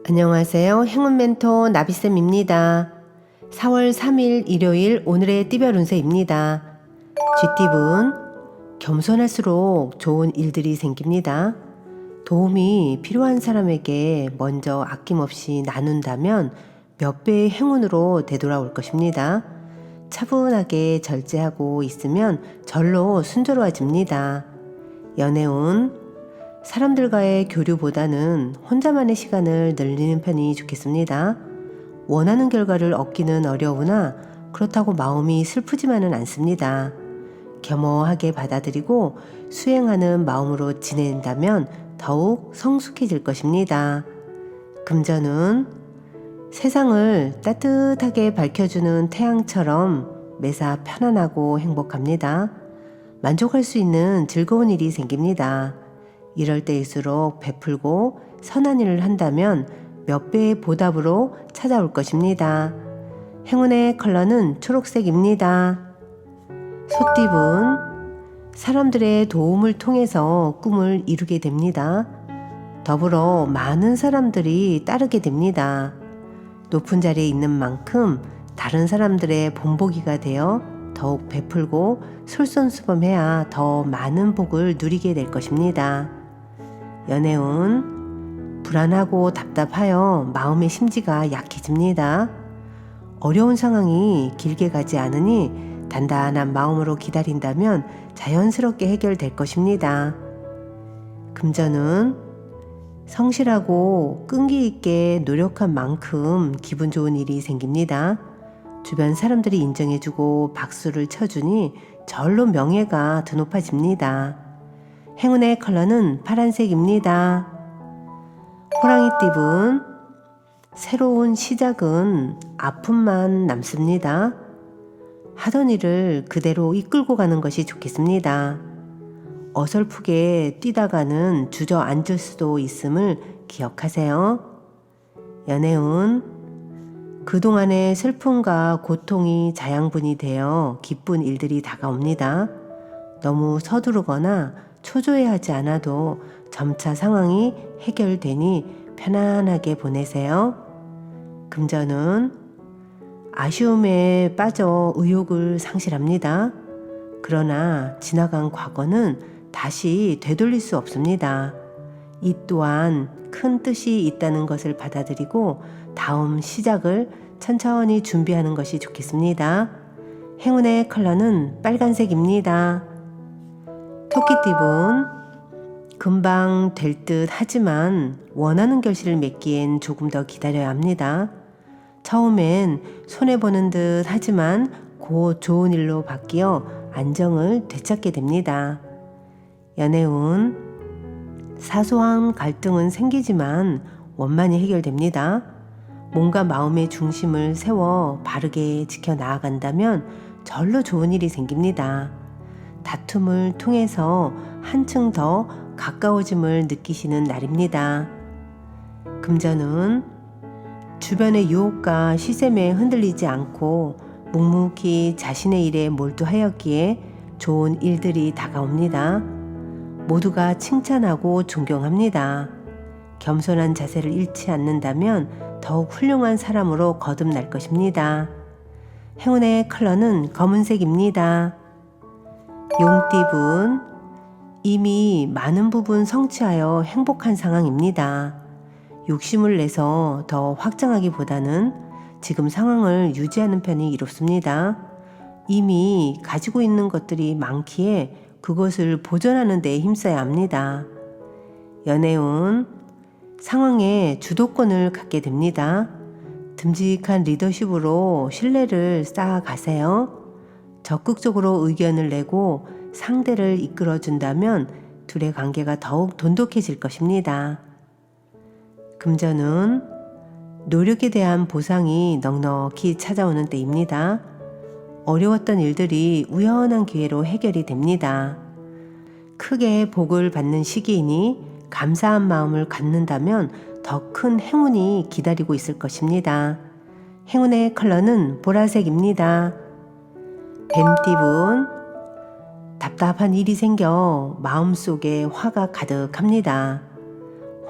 안녕하세요. 행운 멘토 나비쌤입니다. 4월 3일 일요일 오늘의 띠별 운세입니다. 쥐띠분, 겸손할수록 좋은 일들이 생깁니다. 도움이 필요한 사람에게 먼저 아낌없이 나눈다면 몇 배의 행운으로 되돌아올 것입니다. 차분하게 절제하고 있으면 절로 순조로워집니다. 연애운, 사람들과의 교류보다는 혼자만의 시간을 늘리는 편이 좋겠습니다. 원하는 결과를 얻기는 어려우나 그렇다고 마음이 슬프지만은 않습니다. 겸허하게 받아들이고 수행하는 마음으로 지낸다면 더욱 성숙해질 것입니다. 금전은 세상을 따뜻하게 밝혀주는 태양처럼 매사 편안하고 행복합니다. 만족할 수 있는 즐거운 일이 생깁니다. 이럴 때일수록 베풀고 선한 일을 한다면 몇 배의 보답으로 찾아올 것입니다. 행운의 컬러는 초록색입니다. 소띠분, 사람들의 도움을 통해서 꿈을 이루게 됩니다. 더불어 많은 사람들이 따르게 됩니다. 높은 자리에 있는 만큼 다른 사람들의 본보기가 되어 더욱 베풀고 솔선수범해야 더 많은 복을 누리게 될 것입니다. 연애운, 불안하고 답답하여 마음의 심지가 약해집니다. 어려운 상황이 길게 가지 않으니 단단한 마음으로 기다린다면 자연스럽게 해결될 것입니다. 금전은 성실하고 끈기 있게 노력한 만큼 기분 좋은 일이 생깁니다. 주변 사람들이 인정해주고 박수를 쳐주니 절로 명예가 더 높아집니다. 행운의 컬러는 파란색입니다. 호랑이띠분, 새로운 시작은 아픔만 남습니다. 하던 일을 그대로 이끌고 가는 것이 좋겠습니다. 어설프게 뛰다가는 주저앉을 수도 있음을 기억하세요. 연애운, 그동안의 슬픔과 고통이 자양분이 되어 기쁜 일들이 다가옵니다. 너무 서두르거나 초조해하지 않아도 점차 상황이 해결되니 편안하게 보내세요. 금전은 아쉬움에 빠져 의욕을 상실합니다. 그러나 지나간 과거는 다시 되돌릴 수 없습니다. 이 또한 큰 뜻이 있다는 것을 받아들이고 다음 시작을 천천히 준비하는 것이 좋겠습니다. 행운의 컬러는 빨간색입니다. 토끼띠분, 금방 될 듯 하지만 원하는 결실을 맺기엔 조금 더 기다려야 합니다. 처음엔 손해보는 듯 하지만 곧 좋은 일로 바뀌어 안정을 되찾게 됩니다. 연애운, 사소한 갈등은 생기지만 원만히 해결됩니다. 몸과 마음의 중심을 세워 바르게 지켜나아간다면 절로 좋은 일이 생깁니다. 다툼을 통해서 한층 더 가까워짐을 느끼시는 날입니다. 금전은 주변의 유혹과 시샘에 흔들리지 않고 묵묵히 자신의 일에 몰두하였기에 좋은 일들이 다가옵니다. 모두가 칭찬하고 존경합니다. 겸손한 자세를 잃지 않는다면 더욱 훌륭한 사람으로 거듭날 것입니다. 행운의 컬러는 검은색입니다. 용띠분, 이미 많은 부분 성취하여 행복한 상황입니다. 욕심을 내서 더 확장하기보다는 지금 상황을 유지하는 편이 이롭습니다. 이미 가지고 있는 것들이 많기에 그것을 보존하는 데 힘써야 합니다. 연애운, 상황에 주도권을 갖게 됩니다. 듬직한 리더십으로 신뢰를 쌓아가세요. 적극적으로 의견을 내고 상대를 이끌어준다면 둘의 관계가 더욱 돈독해질 것입니다. 금전은 노력에 대한 보상이 넉넉히 찾아오는 때입니다. 어려웠던 일들이 우연한 기회로 해결이 됩니다. 크게 복을 받는 시기이니 감사한 마음을 갖는다면 더 큰 행운이 기다리고 있을 것입니다. 행운의 컬러는 보라색입니다. 뱀띠분, 답답한 일이 생겨 마음속에 화가 가득합니다.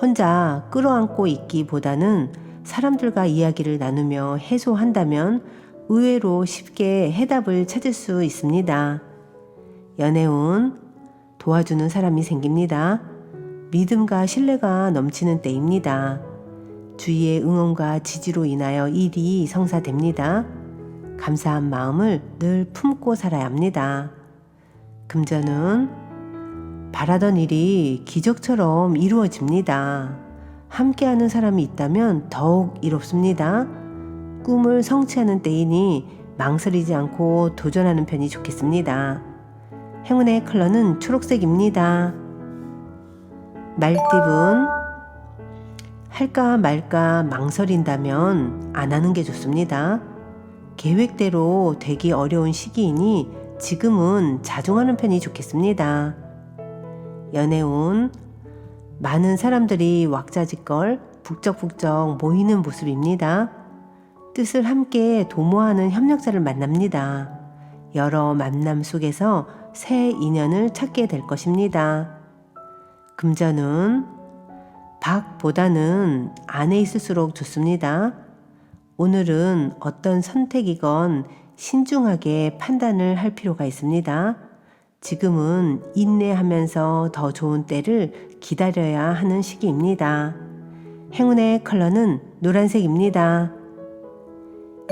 혼자 끌어안고 있기보다는 사람들과 이야기를 나누며 해소한다면 의외로 쉽게 해답을 찾을 수 있습니다. 연애운, 도와주는 사람이 생깁니다. 믿음과 신뢰가 넘치는 때입니다. 주위의 응원과 지지로 인하여 일이 성사됩니다. 감사한 마음을 늘 품고 살아야 합니다. 금전은 바라던 일이 기적처럼 이루어집니다. 함께하는 사람이 있다면 더욱 이롭습니다. 꿈을 성취하는 때이니 망설이지 않고 도전하는 편이 좋겠습니다. 행운의 컬러는 초록색입니다. 말띠분, 할까 말까 망설인다면 안 하는 게 좋습니다. 계획대로 되기 어려운 시기이니 지금은 자중하는 편이 좋겠습니다. 연애운, 많은 사람들이 왁자지껄 북적북적 모이는 모습입니다. 뜻을 함께 도모하는 협력자를 만납니다. 여러 만남 속에서 새 인연을 찾게 될 것입니다. 금전은 박보다는 안에 있을수록 좋습니다. 오늘은 어떤 선택이건 신중하게 판단을 할 필요가 있습니다. 지금은 인내하면서 더 좋은 때를 기다려야 하는 시기입니다. 행운의 컬러는 노란색입니다.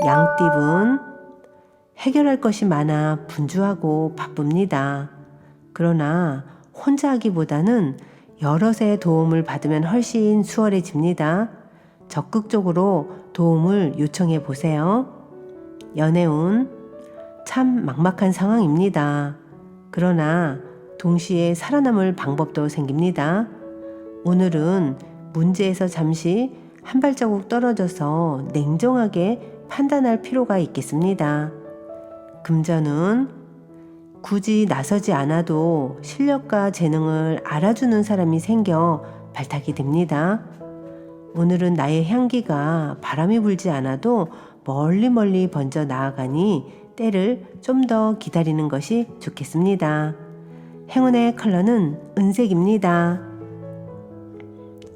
양띠분, 해결할 것이 많아 분주하고 바쁩니다. 그러나 혼자 하기보다는 여럿의 도움을 받으면 훨씬 수월해집니다. 적극적으로 도움을 요청해 보세요. 연애운, 참 막막한 상황입니다. 그러나 동시에 살아남을 방법도 생깁니다. 오늘은 문제에서 잠시 한 발자국 떨어져서 냉정하게 판단할 필요가 있겠습니다. 금전은 굳이 나서지 않아도 실력과 재능을 알아주는 사람이 생겨 발탁이 됩니다. 오늘은 나의 향기가 바람이 불지 않아도 멀리 번져 나아가니 때를 좀 더 기다리는 것이 좋겠습니다. 행운의 컬러는 은색입니다.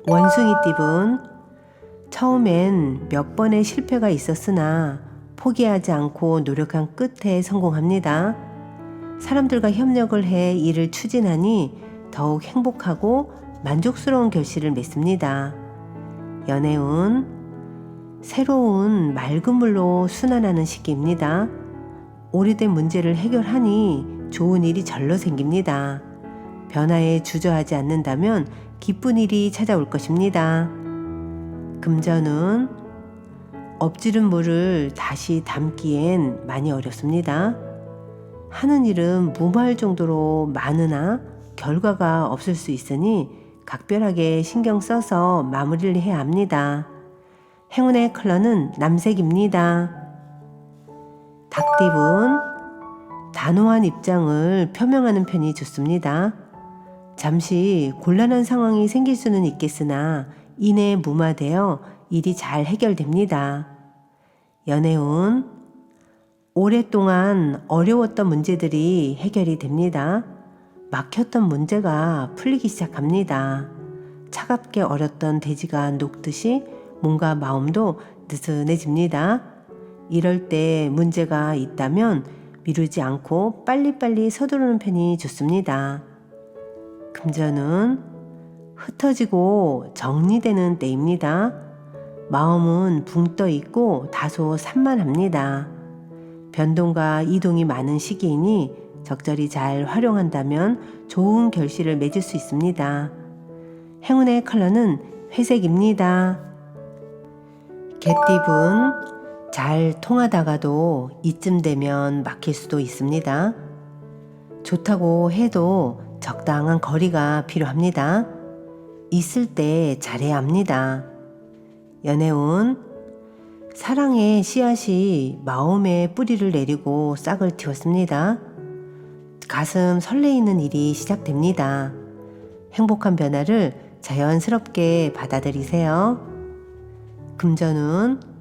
원숭이띠분, 처음엔 몇 번의 실패가 있었으나 포기하지 않고 노력한 끝에 성공합니다. 사람들과 협력을 해 일을 추진하니 더욱 행복하고 만족스러운 결실을 맺습니다. 연애운, 새로운 맑은 물로 순환하는 시기입니다. 오래된 문제를 해결하니 좋은 일이 절로 생깁니다. 변화에 주저하지 않는다면 기쁜 일이 찾아올 것입니다. 금전은 엎지른 물을 다시 담기엔 많이 어렵습니다. 하는 일은 무모할 정도로 많으나 결과가 없을 수 있으니 각별하게 신경 써서 마무리를 해야 합니다. 행운의 컬러는 남색입니다. 닭띠분, 단호한 입장을 표명하는 편이 좋습니다. 잠시 곤란한 상황이 생길 수는 있겠으나 이내 무마되어 일이 잘 해결됩니다. 연애운, 오랫동안 어려웠던 문제들이 해결이 됩니다. 막혔던 문제가 풀리기 시작합니다. 차갑게 얼었던 돼지가 녹듯이 몸과 마음도 느슨해집니다. 이럴 때 문제가 있다면 미루지 않고 빨리빨리 서두르는 편이 좋습니다. 금전은 흩어지고 정리되는 때입니다. 마음은 붕 떠 있고 다소 산만합니다. 변동과 이동이 많은 시기이니 적절히 잘 활용한다면 좋은 결실을 맺을 수 있습니다. 행운의 컬러는 회색입니다. 개띠분, 잘 통하다가도 이쯤 되면 막힐 수도 있습니다. 좋다고 해도 적당한 거리가 필요합니다. 있을 때 잘해야 합니다. 연애운, 사랑의 씨앗이 마음에 뿌리를 내리고 싹을 틔웠습니다. 가슴 설레이는 일이 시작됩니다. 행복한 변화를 자연스럽게 받아들이세요. 금전운,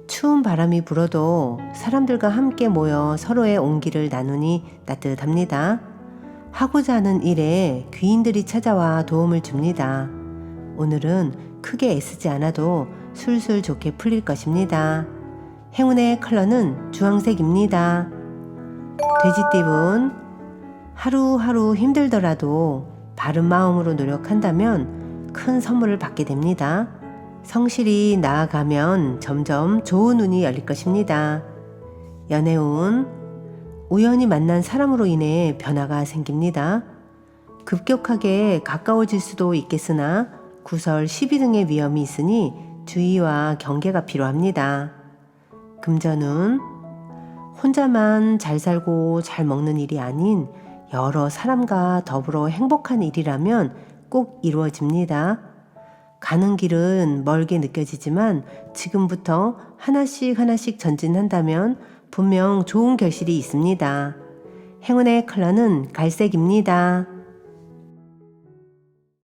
추운 바람이 불어도 사람들과 함께 모여 서로의 온기를 나누니 따뜻합니다. 하고자 하는 일에 귀인들이 찾아와 도움을 줍니다. 오늘은 크게 애쓰지 않아도 술술 좋게 풀릴 것입니다. 행운의 컬러는 주황색입니다. 돼지띠분, 하루하루 힘들더라도 바른 마음으로 노력한다면 큰 선물을 받게 됩니다. 성실히 나아가면 점점 좋은 운이 열릴 것입니다. 연애운, 우연히 만난 사람으로 인해 변화가 생깁니다. 급격하게 가까워질 수도 있겠으나 구설, 시비 등의 위험이 있으니 주의와 경계가 필요합니다. 금전운, 혼자만 잘 살고 잘 먹는 일이 아닌 여러 사람과 더불어 행복한 일이라면 꼭 이루어집니다. 가는 길은 멀게 느껴지지만 지금부터 하나씩 전진한다면 분명 좋은 결실이 있습니다. 행운의 컬러는 갈색입니다.